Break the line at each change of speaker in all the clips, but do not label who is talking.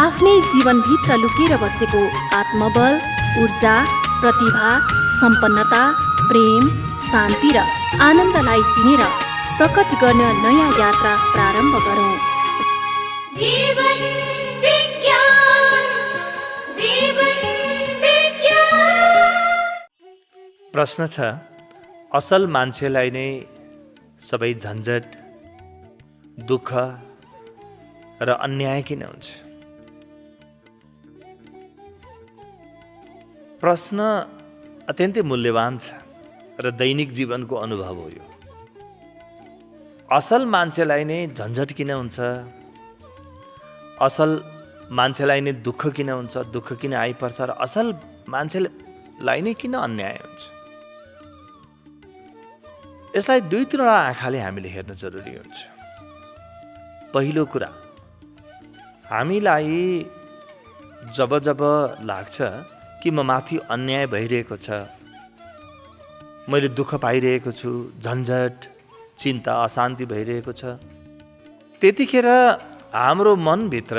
आफ्नै जीवनभित्र लुकेर बसेको आत्मबल, ऊर्जा, प्रतिभा, सम्पन्नता, प्रेम, शान्ति र आनन्दलाई चिनेर प्रकट गर्न नयाँ यात्रा प्रारम्भ गरौँ।
जीवन विज्ञान, जीवन विज्ञान।
प्रश्न छ, असल मान्छेलाई नै सबै झन्झट, दुःख र अन्याय किन हुन्छ? प्रश्न अत्यन्तै मूल्यवान छ र दैनिक जीवनको अनुभव हो यो। असल मान्छेलाई नै झन्झट किन हुन्छ? असल मान्छेलाई नै दुःख किन हुन्छ? दुःख किन आइपर्छ? र असल मान्छेलाई नै किन अन्याय हुन्छ? यसलाई दुई तीनवटा आँखाले हामीले हेर्न जरुरी हुन्छ। पहिलो कुरा, हामीलाई जब लाग्छ कि म माथि अन्याय भइरहेको छ, मैले दुःख पाइरहेको छु, झन्झट, चिन्ता, अशान्ति भइरहेको छ, त्यतिखेर हाम्रो मनभित्र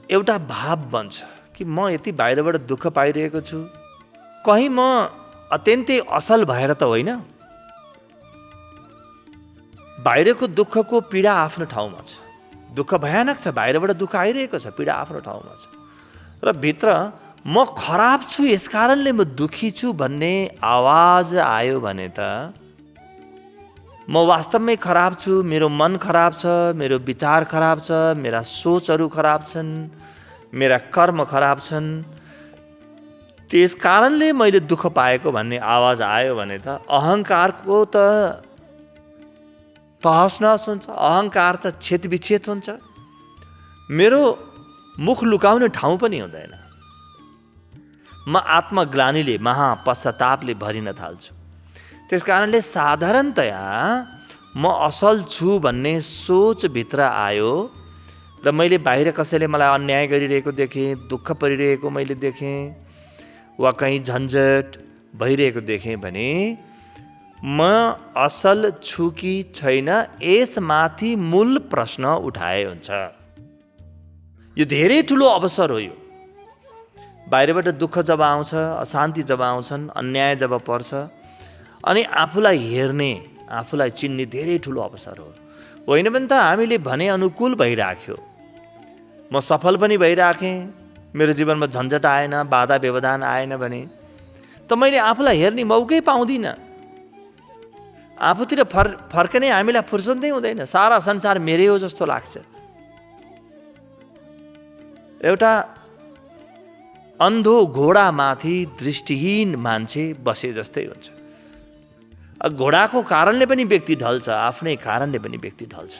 एउटा भाव बन्छ कि म यति बाहिरबाट दुःख पाइरहेको छु, कहीँ म अत्यन्तै असल भएर त होइन? बाहिरको दुःखको पीडा आफ्नो ठाउँमा छ, दुःख भयानक छ, बाहिरबाट दुःख आइरहेको छ, पीडा आफ्नो ठाउँमा छ, र भित्र म खराब छु यस कारणले म दुःखी छु भन्ने आवाज आयो भने त म वास्तवमै खराब छु, मेरो मन खराब छ, मेरो विचार खराब छ, मेरा सोचहरू खराब छन्, मेरा कर्म खराब छन्, त्यस कारणले मैले दुःख पाएको भन्ने आवाज आयो भने त अहङ्कारको त तहस नहस हुन्छ, अहङ्कार त छेदविच्छेद हुन्छ, मेरो मुख लुकाउने ठाउँ पनि हुँदैन। म आत्मग्लानीले, महापश्चातापले भरिन थाल्छु। त्यस कारणले साधारणतया म असल छु भन्ने सोच भित्र आयो र मैले बाहिर कसैले मलाई अन्याय गरिरहेको देखेँ, दुःख परिरहेको मैले देखेँ, वा कहीँ झन्झट भइरहेको देखेँ भने म असल छु कि छैन, यसमाथि मूल प्रश्न उठाए हुन्छ। यो धेरै ठुलो अवसर हो। यो बाहिरबाट दुःख जब आउँछ, अशान्ति जब आउँछन्, अन्याय जब पर्छ, अनि आफूलाई हेर्ने, आफूलाई चिन्ने धेरै ठुलो अवसर हो। होइन भने त हामीले भने अनुकूल भइराख्यो, म सफल पनि भइराखेँ, मेरो जीवनमा झन्झट आएन, बाधा व्यवधान आएन भने त मैले आफूलाई हेर्ने मौकै पाउँदिनँ। आफूतिर फर्कने हामीलाई फुर्सद नै हुँदैन, सारा संसार मेरै हो जस्तो लाग्छ। एउटा अन्धो घोडामाथि दृष्टिहीन मान्छे बसे जस्तै हुन्छ। घोडाको कारणले पनि व्यक्ति ढल्छ, आफ्नै कारणले पनि व्यक्ति ढल्छ।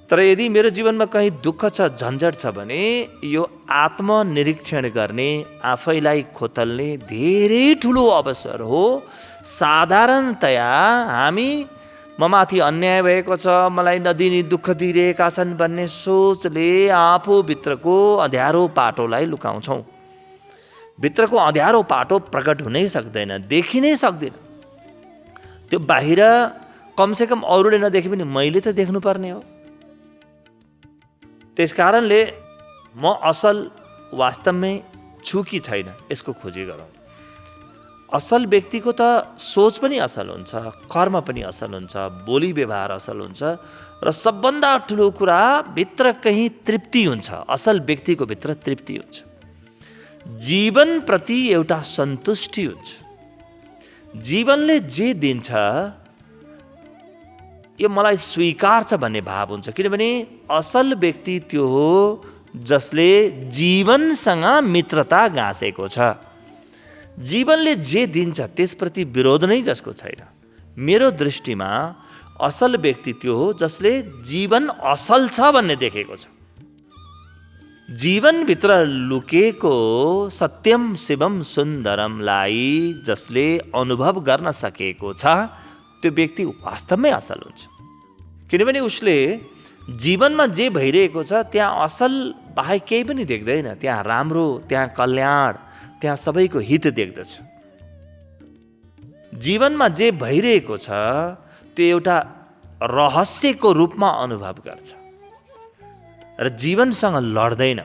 तर यदि मेरो जीवनमा कहीँ दुःख छ, झन्झट छ भने यो आत्मनिरीक्षण गर्ने, आफैलाई खोतल्ने धेरै ठुलो अवसर हो। साधारणतया हामी म माथि अन्याय भएको छ, मलाई नदिने दुःख दिइरहेका छन् भन्ने सोचले आफूभित्रको अँध्यारो पाटोलाई लुकाउँछौँ। भित्रको अँध्यारो पाटो प्रकट हुनै सक्दैन, देखिनै सक्दैन। त्यो बाहिर कमसेकम अरूले नदेखे पनि मैले त देख्नुपर्ने हो। त्यस कारणले म असल वास्तवमै छु कि छैन यसको खोजी गरौँ। असल व्यक्तिको त सोच पनि असल हुन्छ, कर्म पनि असल हुन्छ, बोली व्यवहार असल हुन्छ, र सबभन्दा ठुलो कुरा भित्र कहीँ तृप्ति हुन्छ। असल व्यक्तिको भित्र तृप्ति हुन्छ, जीवनप्रति एउटा सन्तुष्टि हुन्छ। जीवनले जे दिन्छ यो मलाई स्वीकार छ भन्ने भाव हुन्छ। किनभने असल व्यक्ति त्यो हो जसले जीवनसँग मित्रता गाँसेको छ। जीवनले जे दिन्छ त्यसप्रति विरोध नै जसको छैन। मेरो दृष्टिमा असल व्यक्ति त्यो हो जसले जीवन असल छ भन्ने देखेको छ। जीवनभित्र लुकेको सत्यम शिवम सुन्दरमलाई जसले अनुभव गर्न सकेको छ त्यो व्यक्ति वास्तवमै असल हुन्छ। किनभने उसले जीवनमा जे भइरहेको छ त्यहाँ असल बाहेक केही पनि देख्दैन, त्यहाँ राम्रो, त्यहाँ कल्याण, त्यहाँ सबैको हित देख्दछ। जीवनमा जे भइरहेको छ त्यो एउटा रहस्यको रूपमा अनुभव गर्छ र जीवनसँग लड्दैन।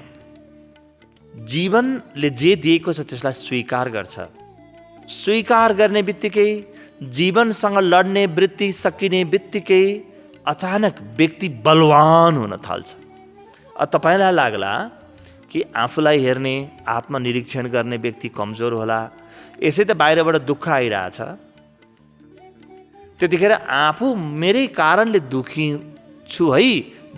जीवनले जे दिएको छ त्यसलाई स्वीकार गर्छ। स्वीकार गर्ने बित्तिकै, जीवनसँग लड्ने वृत्ति सकिने बित्तिकै अचानक व्यक्ति बलवान हुन थाल्छ। तपाईँलाई लाग्ला कि आफूलाई हेर्ने, आत्मनिरीक्षण गर्ने व्यक्ति कमजोर होला, यसै त बाहिरबाट दुःख आइरहेछ, त्यतिखेर आफू मेरै कारणले दुखी छु है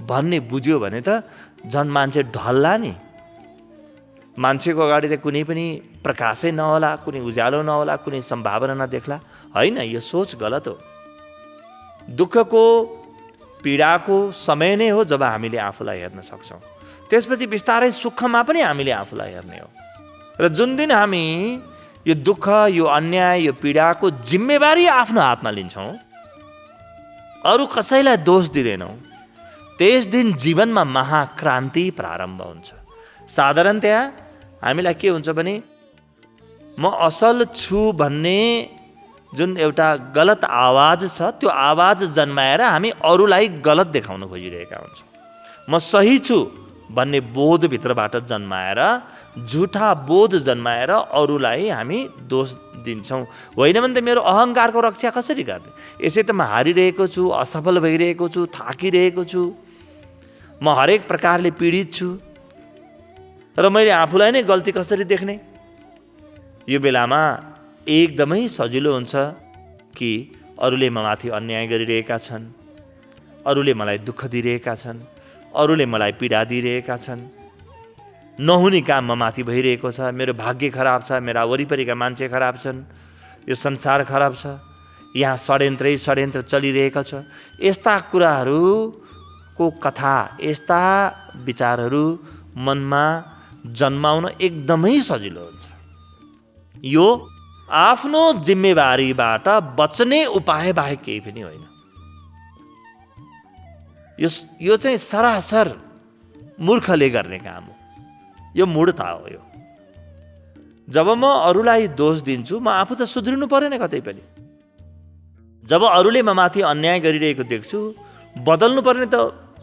भन्ने बुझ्यो भने त झन् मान्छे ढल्ला नि। मान्छेको अगाडि त कुनै पनि प्रकाशै नहोला, कुनै उज्यालो नहोला, कुनै सम्भावना नदेख्ला। होइन, यो सोच गलत हो। दुःखको, पीडाको समय नै हो जब हामीले आफूलाई हेर्न सक्छौँ। त्यसपछि बिस्तारै सुखमा पनि हामीले आफूलाई हेर्ने हो। र जुन दिन हामी यो दुःख, यो अन्याय, यो पीडाको जिम्मेवारी आफ्नो हातमा लिन्छौँ, अरू कसैलाई दोष दिँदैनौँ, त्यस दिन जीवनमा महाक्रान्ति प्रारम्भ हुन्छ। साधारणतया हामीलाई के हुन्छ भने म असल छु भन्ने जुन एउटा गलत आवाज छ, त्यो आवाज जन्माएर हामी अरूलाई गलत देखाउन खोजिरहेका हुन्छौँ। म सही छु भन्ने बोधभित्रबाट जन्माएर, झुठा बोध जन्माएर अरूलाई हामी दोष दिन्छौँ। होइन भने त मेरो अहङ्कारको रक्षा कसरी गर्ने? यसै त म हारिरहेको छु, असफल भइरहेको छु, थाकिरहेको छु, म हरेक प्रकारले पीडित छु र मैले आफूलाई नै गल्ती कसरी देख्ने? यो बेलामा एकदमै सजिलो हुन्छ कि अरूले ममाथि अन्याय गरिरहेका छन्, अरूले मलाई दुःख दिइरहेका छन्, अरूले मलाई पीडा दिइरहेका छन्, नहुने काम ममाथि भइरहेको छ, मेरो भाग्य खराब छ, मेरा वरिपरिका मान्छे खराब छन्, यो संसार खराब छ, यहाँ षड्यन्त्रै षड्यन्त्र चलिरहेको छ। यस्ता कुराहरूको कथा, यस्ता विचारहरू मनमा जन्माउन एकदमै सजिलो हुन्छ। यो आफ्नो जिम्मेवारीबाट बच्ने उपाय बाहेक केही पनि होइन। यो चाहिँ सरासर मूर्खले गर्ने काम हो। यो मूढता हो। यो जब म अरूलाई दोष दिन्छु, म आफू त सुध्रिनु परेन कतै पनि। जब अरूले ममाथि अन्याय गरिरहेको देख्छु, बदल्नु पर्ने त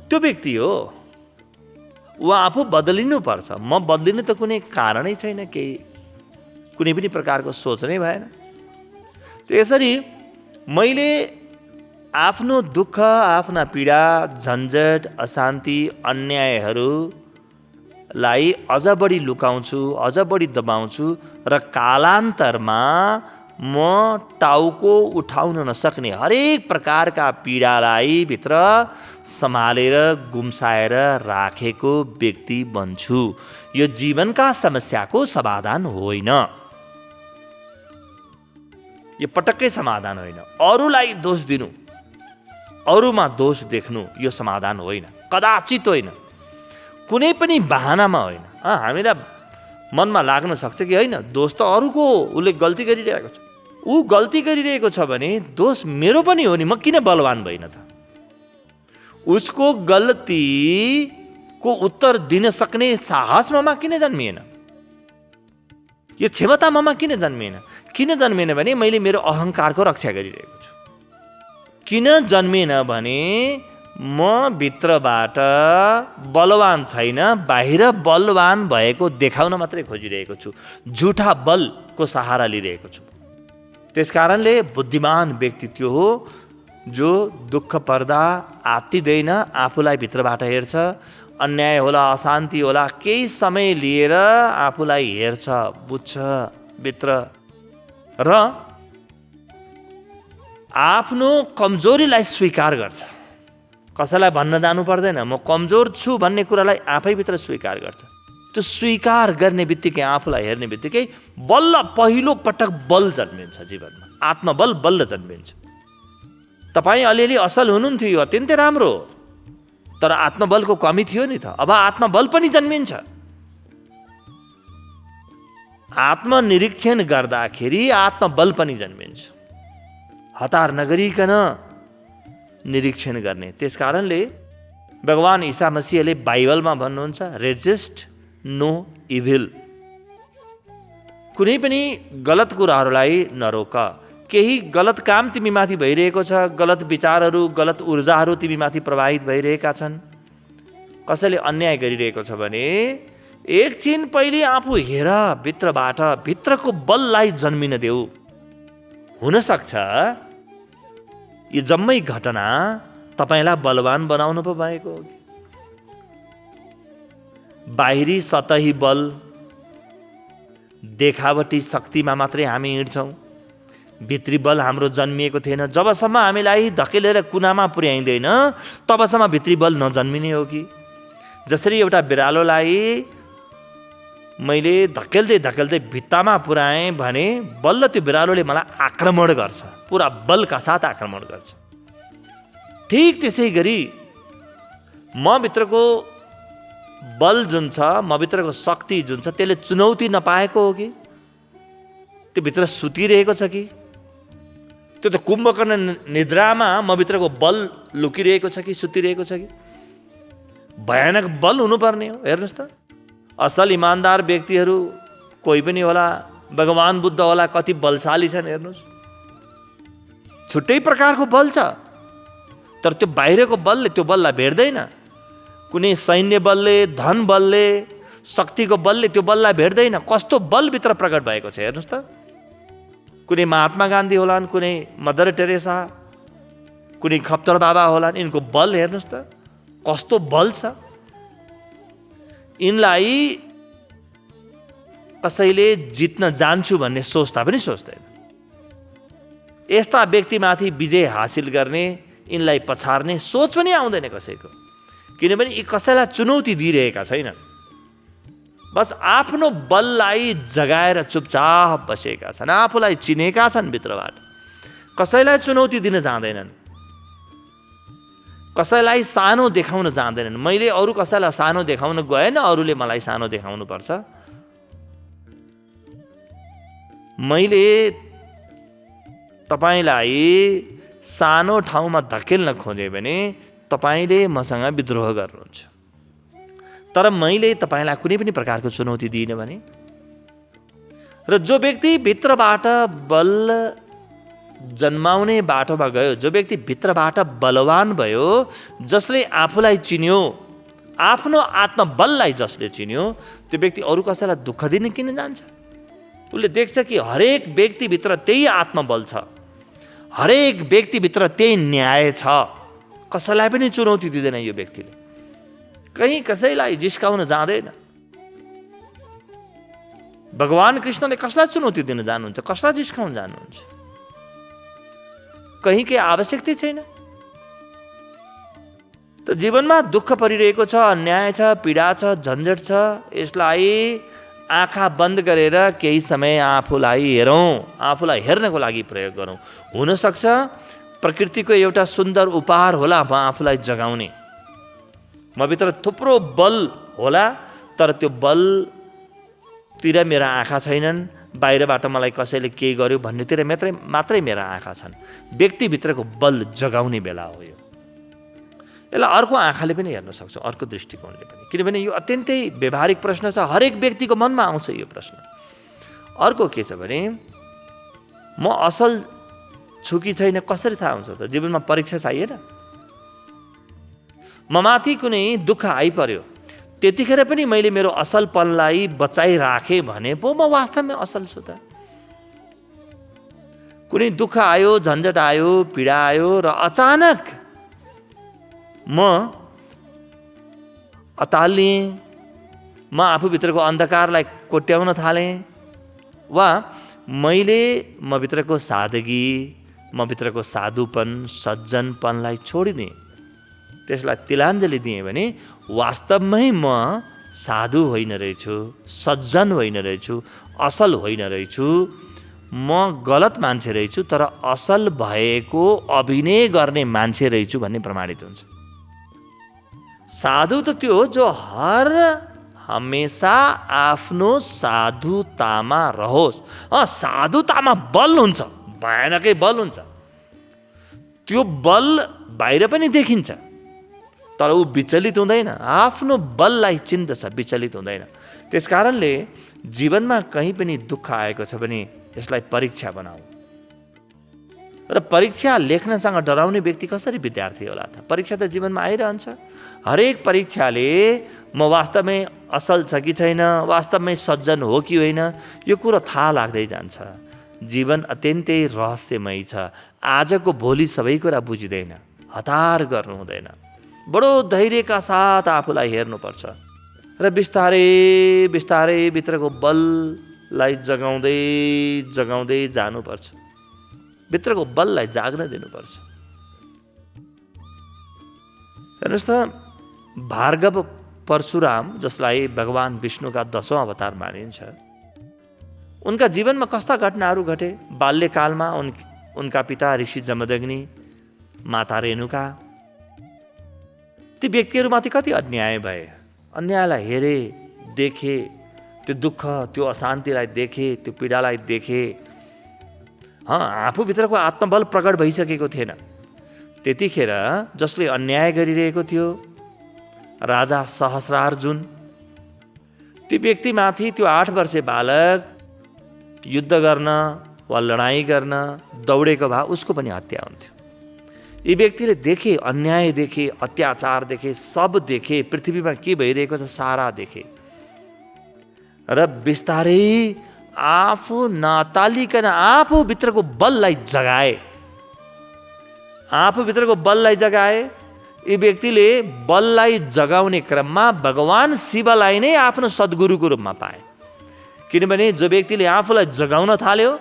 त्यो व्यक्ति हो, ऊ आफू बदलिनु पर्छ। म बदलिनु त कुनै कारणै छैन, केही कुनै पनि प्रकारको सोच नै भएन। त्यसरी मैले आफ्नो दुःख, आफ्ना पीडा, झन्झट, अशान्ति, अन्यायहरूलाई अझ बढी लुकाउँछु, अझ बढी दबाउँछु र कालान्तरमा म टाउको उठाउन नसक्ने हरेक प्रकारका पीडालाई भित्र सम्हालेर गुम्साएर राखेको व्यक्ति बन्छु। यो जीवनका समस्याको समाधान होइन। यो पटक्कै समाधान होइन। अरूलाई दोष दिनु, अरूमा दोष देख्नु यो समाधान होइन, कदाचित होइन, कुनै पनि बहानामा होइन। हामीलाई मनमा लाग्न सक्छ कि होइन, दोष त अरूको हो, उसले गल्ती गरिरहेको छ। ऊ गल्ती गरिरहेको छ भने दोष मेरो पनि हो नि, म किन बलवान भइन त? उसको गल्तीको उत्तर दिन सक्ने साहस ममा किन जन्मिएन? यो क्षमता ममा किन जन्मिएन? किन जन्मिएन भने मैले मेरो अहङ्कारको रक्षा गरिरहेको छु। किन जन्मिएन भने म भित्रबाट बलवान छैन, बाहिर बलवान भएको देखाउन मात्रै खोजिरहेको छु, झुठा बलको सहारा लिइरहेको छु। त्यसकारणले बुद्धिमान व्यक्ति त्यो हो जो दुःख पर्दा आत्तिदैन, आफूलाई भित्रबाट हेर्छ। अन्याय होला, अशान्ति होला, केही समय लिएर आफूलाई हेर्छ, बुझ्छ भित्र र आफ्नो कमजोरीलाई स्वीकार गर्छ। कसैलाई भन्न जानु पर्दैन, म कमजोर छु भन्ने कुरालाई आफैभित्र स्वीकार गर्छ। त्यो स्वीकार गर्ने बित्तिकै, आफूलाई हेर्ने बित्तिकै बल्ल पहिलो पटक बल जन्मिन्छ जीवनमा, आत्मबल बल्ल जन्मिन्छ। तपाईँ अलिअलि असल हुनुहुन्थ्यो, यो अत्यन्तै राम्रो, तर आत्मबलको कमी थियो नि त। अब आत्मबल पनि जन्मिन्छ। आत्मनिरीक्षण गर्दाखेरि आत्मबल पनि जन्मिन्छ। हतार नगरिकन निरीक्षण गर्ने। त्यसकारणले भगवान ईसा मसीहले बाइबलमा भन्नुहुन्छ, रेजिस्ट नो इभिल। कुनै पनि गलत कुराहरूलाई नरोक, केही गलत काम तिमीमाथि भइरहेको छ, गलत विचारहरू, गलत ऊर्जाहरू तिमीमाथि प्रभावित भइरहेका छन्, कसैले अन्याय गरिरहेको छ भने एकछिन पहिले आफू हेर भित्रबाट, भित्रको बललाई जन्मिन देऊ। हुनसक्छ यो जम्मै घटना तपाईँलाई बलवान बनाउनु पो भएको हो। बाहिरी सतही बल, देखावटी शक्तिमा मात्रै हामी हिँड्छौँ, भित्री बल हाम्रो जन्मिएको थिएन। जबसम्म हामीलाई धकेलेर कुनामा पुर्याइँदैन तबसम्म भित्री बल नजन्मिने हो कि। जसरी एउटा बिरालोलाई मैले धकेल्दै धकेल्दै भित्तामा पुर्याएँ भने बल्ल त्यो बिरालोले मलाई आक्रमण गर्छ, पुरा बलका साथ आक्रमण गर्छ। ठीक त्यसै गरी म भित्रको बल जुन छ, म भित्रको शक्ति जुन छ, त्यसले चुनौती नपाएको हो कि त्यो भित्र सुतिरहेको छ कि? त्यो त कुम्भकर्ण निद्रामा म भित्रको बल लुकिरहेको छ कि सुतिरहेको छ कि? भयानक बल हुनुपर्ने हो। हेर्नुहोस् त, असल इमान्दार व्यक्तिहरू कोही पनि होला, भगवान बुद्ध होला, कति बलशाली छन् हेर्नुहोस्। छुट्टै प्रकारको बल छ, तर त्यो बाहिरको बलले त्यो बललाई भेट्दैन। कुनै सैन्य बलले, धन बलले, शक्तिको बलले त्यो बललाई भेट्दैन। कस्तो बलभित्र प्रकट भएको छ हेर्नुहोस् त। कुनै महात्मा गान्धी होलान्, कुनै मदर टेरेसा, कुनै खप्तर बाबा होलान्, यिनको बल हेर्नुहोस् त कस्तो बल छ। यिनलाई कसैले जित्न जान्छु भन्ने सोच्दा पनि सोच्दैन। यस्ता व्यक्तिमाथि विजय हासिल गर्ने, यिनलाई पछार्ने सोच पनि आउँदैन कसैको, किनभने यी कसैलाई चुनौती दिइरहेका छैनन्। बस आफ्नो बललाई जगाएर चुपचाप बसेका छन्, आफूलाई चिनेका छन् भित्रबाट, कसैलाई चुनौती दिन जाँदैनन्, कसैलाई सानो देखाउन जाँदैनन्। मैले अरू कसैलाई सानो देखाउन गएन, अरूले मलाई सानो देखाउनु पर्छ। मैले तपाईँलाई सानो ठाउँमा धकेल्न खोजेँ भने तपाईँले मसँग विद्रोह गर्नुहुन्छ, तर मैले तपाईँलाई कुनै पनि प्रकारको चुनौती दिइनँ भने। र जो व्यक्ति भित्रबाट बल जन्माउने बाटोमा गयो, जो व्यक्ति भित्रबाट बलवान भयो, जसले आफूलाई चिन्यो, आफ्नो आत्मबललाई जसले चिन्यो, त्यो व्यक्ति अरू कसैलाई दुःख दिन किन जान्छ? उसले देख्छ कि हरेक व्यक्तिभित्र त्यही आत्मबल छ, हरेक व्यक्तिभित्र त्यही न्याय छ, कसैलाई पनि चुनौती दिँदैन यो व्यक्तिले, कहीँ कसैलाई जिस्काउन जाँदैन। भगवान कृष्णले कसलाई चुनौती दिन जानुहुन्छ, कसलाई जिस्काउन जानुहुन्छ? कहीँ केही आवश्यकता छैन। त जीवनमा दुःख परिरहेको छ, अन्याय छ, पीडा छ, झन्झट छ, यसलाई आँखा बन्द गरेर केही समय आफूलाई हेरौँ, आफूलाई हेर्नको लागि प्रयोग गरौँ। हुनसक्छ प्रकृतिको एउटा सुन्दर उपहार होला म आफूलाई जगाउने, म भित्र थुप्रो बल होला, तर त्यो बलतिर मेरा आँखा छैनन्, बाहिरबाट मलाई कसैले केही गर्यो भन्नेतिर मात्रै मेरा आँखा छन्। व्यक्तिभित्रको बल जगाउने बेला हो यो। यसलाई अर्को आँखाले पनि हेर्न सक्छौँ, अर्को दृष्टिकोणले पनि, किनभने यो अत्यन्तै व्यवहारिक प्रश्न छ, हरेक व्यक्तिको मनमा आउँछ यो प्रश्न। अर्को के छ भने म असल छु कि छैन कसरी थाहा हुन्छ त? जीवनमा परीक्षा चाहिएन? म माथि कुनै दुःख आइपर्यो, त्यतिखेर पनि मैले मेरो असलपनलाई बचाइराखेँ भने पो म वास्तवमै असल छु त। कुनै दुःख आयो, झन्झट आयो, पीडा आयो र अचानक म अतालिएँ, म आफूभित्रको अन्धकारलाई कोट्याउन थालेँ, वा मैले म भित्रको सादगी, म भित्रको साधुपन, सज्जनपनलाई छोडिदिएँ, त्यसलाई तिलाञ्जली दिएँ भने वास्तवमै म साधु होइन रहेछु, सज्जन होइन रहेछु, असल होइन रहेछु, म गलत मान्छे रहेछु, तर असल भएको अभिनय गर्ने मान्छे रहेछु भन्ने प्रमाणित हुन्छ। साधु त त्यो हो जो हमेशा आफ्नो साधुतामा रहोस्। साधुतामा बल हुन्छ, भयानकै बल हुन्छ, त्यो बल बाहिर पनि देखिन्छ, तर ऊ विचलित हुँदैन, आफ्नो बललाई चिन्दछ, विचलित हुँदैन। त्यसकारणले जीवनमा कहीँ पनि दुःख आएको छ भने यसलाई परीक्षा बनाऊ, र परीक्षा लेख्नसँग डराउने व्यक्ति कसरी विद्यार्थी होला त? परीक्षा त जीवनमा आइरहन्छ। हरेक परीक्षाले म वास्तवमै असल छ कि छैन, वास्तवमै सज्जन हो कि होइन, यो कुरो थाहा लाग्दै जान्छ। जीवन अत्यन्तै रहस्यमय छ। आजको भोलि सबै कुरा बुझिँदैन। हतार गर्नु हुँदैन। बडो धैर्यका साथ आफूलाई हेर्नुपर्छ र बिस्तारै बिस्तारै भित्रको बललाई जगाउँदै जगाउँदै जानुपर्छ। भित्रको बललाई जाग्न दिनुपर्छ। हेर्नुहोस् त, भार्गव परशुराम, जसलाई भगवान विष्णुका 10औं अवतार मानिन्छ, उनका जीवनमा कस्ता घटनाहरू घटे? बाल्यकालमा उनका पिता ऋषि जमदग्नि, माता रेणुका, ती व्यक्तिहरूमाथि कति अन्याय भए। अन्यायलाई हेरे, देखे, त्यो दुःख, त्यो अशान्तिलाई देखे, त्यो पीडालाई देखे। आफूभित्रको आत्मबल प्रकट भइसकेको थिएन। त्यतिखेर जसले अन्याय गरिरहेको थियो, राजा सहस्रार्जुन, ती व्यक्तिमाथि त्यो 8 वर्षे बालक युद्ध गर्न वा लडाईँ गर्न दौडेको भए उसको पनि हत्या हुन्थ्यो। यी व्यक्तिले देखे, अन्याय देखे, अत्याचार देखे, सब देखे, पृथ्वीमा के भइरहेको छ सारा देखे र बिस्तारै आफू नतालिकन आफूभित्रको बललाई जगाए। आफूभित्रको बललाई जगाए। यी व्यक्तिले बललाई जगाउने क्रममा भगवान शिवलाई नै आफ्नो सद्गुरुको रूपमा पाए। किनभने जो व्यक्तिले आफूलाई जगाउन थाल्यो,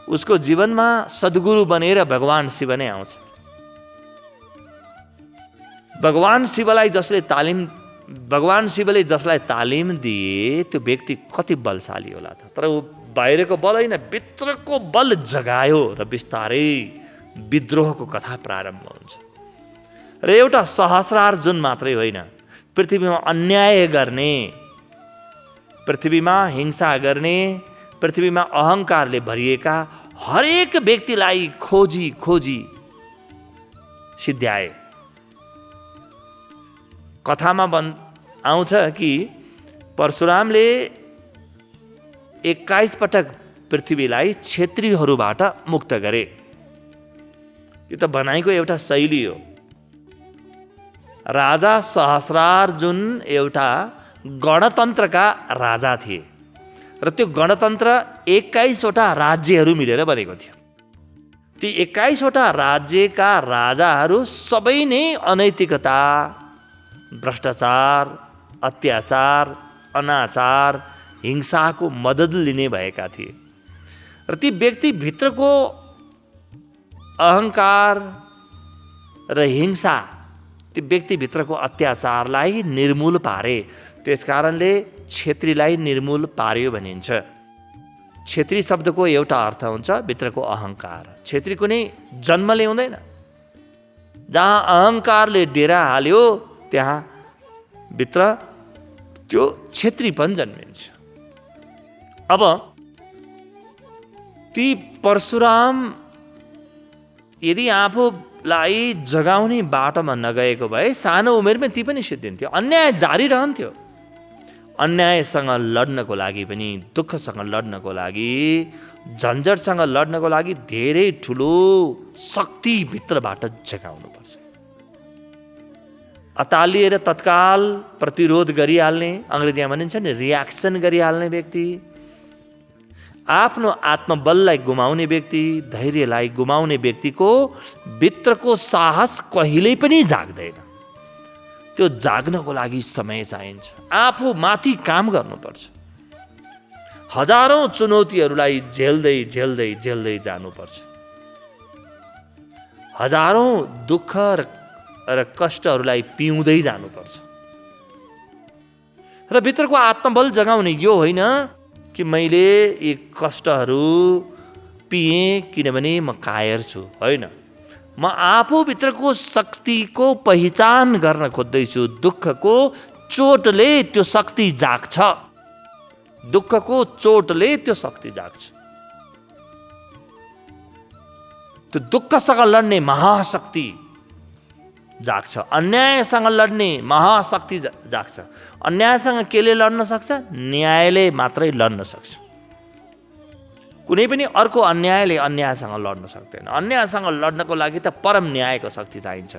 उसको जीवनमा सद्गुरु बनेर भगवान शिव नै आउँछ। भगवान शिवले जसलाई तालिम दिए, त्यो व्यक्ति कति बलशाली होला त? तर ऊ बाहिरको बल होइन, भित्रको बल जगायो र बिस्तारै विद्रोहको कथा प्रारम्भ हुन्छ। र एउटा सहस्रार्जुन मात्रै होइन, पृथ्वीमा अन्याय गर्ने, पृथ्वीमा हिंसा गर्ने, पृथ्वीमा अहङ्कारले भरिएका हरेक व्यक्तिलाई खोजी खोजी सिद्ध्याए। कथामा आउँछ कि परशुरामले 21 पटक पृथ्वीलाई क्षेत्रीहरूबाट मुक्त गरे। यो त भनाइको एउटा शैली हो। राजा सहस्रार्जुन एउटा गणतन्त्रका राजा थिए र त्यो गणतन्त्र 21 वटा राज्यहरू मिलेर बनेको थियो। ती 21 वटा राज्यका राजाहरू सबै नै अनैतिकता, भ्रष्टाचार, अत्याचार, अनाचार, हिंसाको मद्दत लिने भएका थिए र ती व्यक्तिभित्रको अहङ्कार र हिंसा, ती व्यक्तिभित्रको अत्याचारलाई निर्मूल पारे। त्यसकारणले क्षेत्रीलाई निर्मूल पार्यो भनिन्छ। क्षेत्री शब्दको एउटा अर्थ हुन्छ भित्रको अहङ्कार। क्षेत्री कुनै जन्मले हुँदैन। जहाँ अहङ्कारले डेरा हाल्यो, त्यहाँ भित्र त्यो क्षेत्रीपन जन्मिन्छ। अब ती परशुराम यदि आफूलाई जगाउने बाटोमा नगएको भए सानो उमेरमै ती पनि सिद्धिन्थ्यो। अन्याय जारी रहन्थ्यो। अन्यायसँग लड्नको लागि पनि, दुःखसँग लड्नको लागि, झन्झटसँग लड्नको लागि धेरै ठुलो शक्ति भित्रबाट जगाउनुपर्छ। अतालिएर तत्काल प्रतिरोध गरिहाल्ने, अङ्ग्रेजीमा भनिन्छ नि रियाक्सन गरिहाल्ने व्यक्ति, आफ्नो आत्मबललाई गुमाउने व्यक्ति, धैर्यलाई गुमाउने व्यक्तिको भित्रको साहस कहिल्यै पनि जाग्दैन। त्यो जाग्नको लागि समय चाहिन्छ। आफू माथि काम गर्नुपर्छ। हजारौं चुनौतीहरूलाई झेल्दै झेल्दै झेल्दै जानुपर्छ। हजारौं दुःख र कष्टहरूलाई पिउँदै जानुपर्छ। र भित्रको आत्मबल जगाउने यो होइन कि मैले यी कष्टहरू पिएँ किनभने म कायर छु, होइन। म आफूभित्रको शक्तिको पहिचान गर्न खोज्दैछु। दुःखको चोटले त्यो शक्ति जाग्छ। दुःखको चोटले त्यो शक्ति जाग्छ। त्यो दुःखसँग लड्ने महाशक्ति जाग्छ। अन्यायसँग लड्ने महाशक्ति जाग्छ। अन्यायसँग केले लड्न सक्छ? न्यायले मात्रै लड्न सक्छ। कुनै पनि अर्को अन्यायले अन्यायसँग लड्न सक्दैन। अन्यायसँग लड्नको लागि त परम न्यायको शक्ति चाहिन्छ।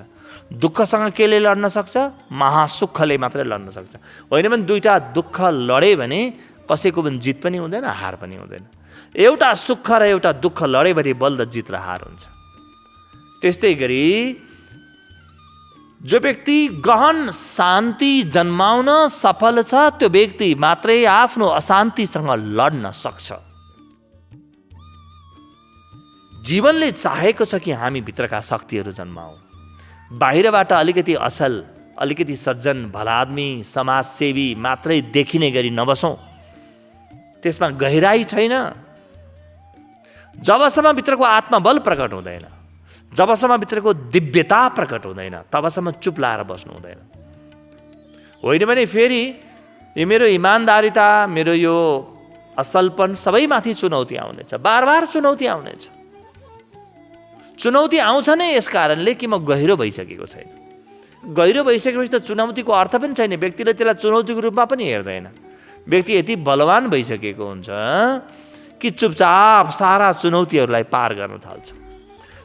दुःखसँग केले लड्न सक्छ? महासुखले मात्रै लड्न सक्छ। होइन भने दुईवटा दुःख लडे भने कसैको पनि जित पनि हुँदैन, हार पनि हुँदैन। एउटा सुख र एउटा दुःख लडे भने बल्ल जित र हार हुन्छ। त्यस्तै गरी जो व्यक्ति गहन शान्ति जन्माउन सफल छ त्यो व्यक्ति मात्रै आफ्नो अशान्तिसँग लड्न सक्छ। जीवनले चाहेको छ कि हामी भित्रका शक्तिहरू जन्माऊ। बाहिरबाट अलिकति असल, अलिकति सज्जन, भलादमी, समाजसेवी मात्रै देखिने गरी नबसौँ। त्यसमा गहिराई छैन। जबसम्म भित्रको आत्मबल प्रकट हुँदैन, जबसम्म भित्रको दिव्यता प्रकट हुँदैन, तबसम्म चुप लाएर बस्नु हुँदैन। होइन भने फेरि यो मेरो इमान्दारिता, मेरो यो असलपन सबैमाथि चुनौती आउनेछ। बार बार चुनौती आउनेछ। चुनौती आउँछ नै यस कारणले कि म गहिरो भइसकेको छैन। गहिरो भइसकेपछि त चुनौतीको अर्थ पनि छैन। व्यक्तिले त्यसलाई चुनौतीको रूपमा पनि हेर्दैन। व्यक्ति यति बलवान भइसकेको हुन्छ कि चुपचाप सारा चुनौतीहरूलाई पार गर्न थाल्छ।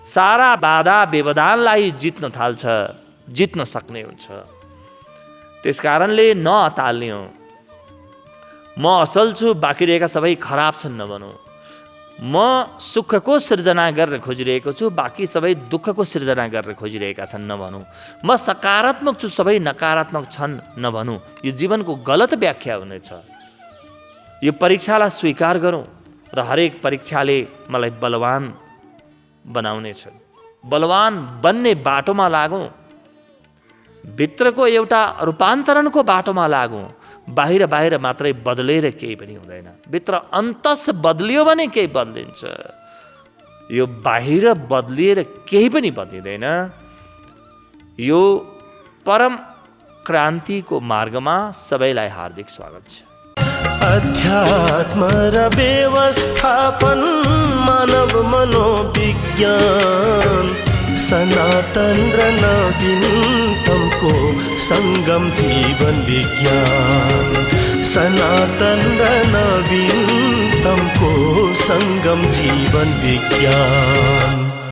सारा बाधा व्यवधानलाई जित्न थाल्छ, जित्न सक्ने हुन्छ। त्यस कारणले नअताल्ने हो। म असल छु, बाँकी रहेका सबै खराब छन् नभनौँ। म सुखको सृजना गर्न खोजिरहेको छु, बाँकी सबै दुःखको सृजना गर्न खोजिरहेका छन् नभनौँ। म सकारात्मक छु, सबै नकारात्मक छन् नभनौँ। यो जीवनको गलत व्याख्या हुनेछ। यो परीक्षालाई स्वीकार गरौँ र हरेक परीक्षाले मलाई बलवान बनाउनेछ। बलवान बन्ने बाटोमा लागौँ। भित्रको एउटा रूपान्तरणको बाटोमा लागौँ। बाहिर बाहिर मात्रै बदलेर केही पनि हुँदैन। भित्र अन्तस बदलियो भने केही बदलिन्छ। यो बाहिर बदलिएर केही पनि बदलिँदैन। यो परम क्रान्तिको मार्गमा सबैलाई हार्दिक स्वागत छ।
अध्यात्म र व्यवस्थापन, मानव मनोविज्ञान, सनातन र नवीनतमको संगम जीवन विज्ञान। सनातन र नवीनतमको संगम जीवन विज्ञान।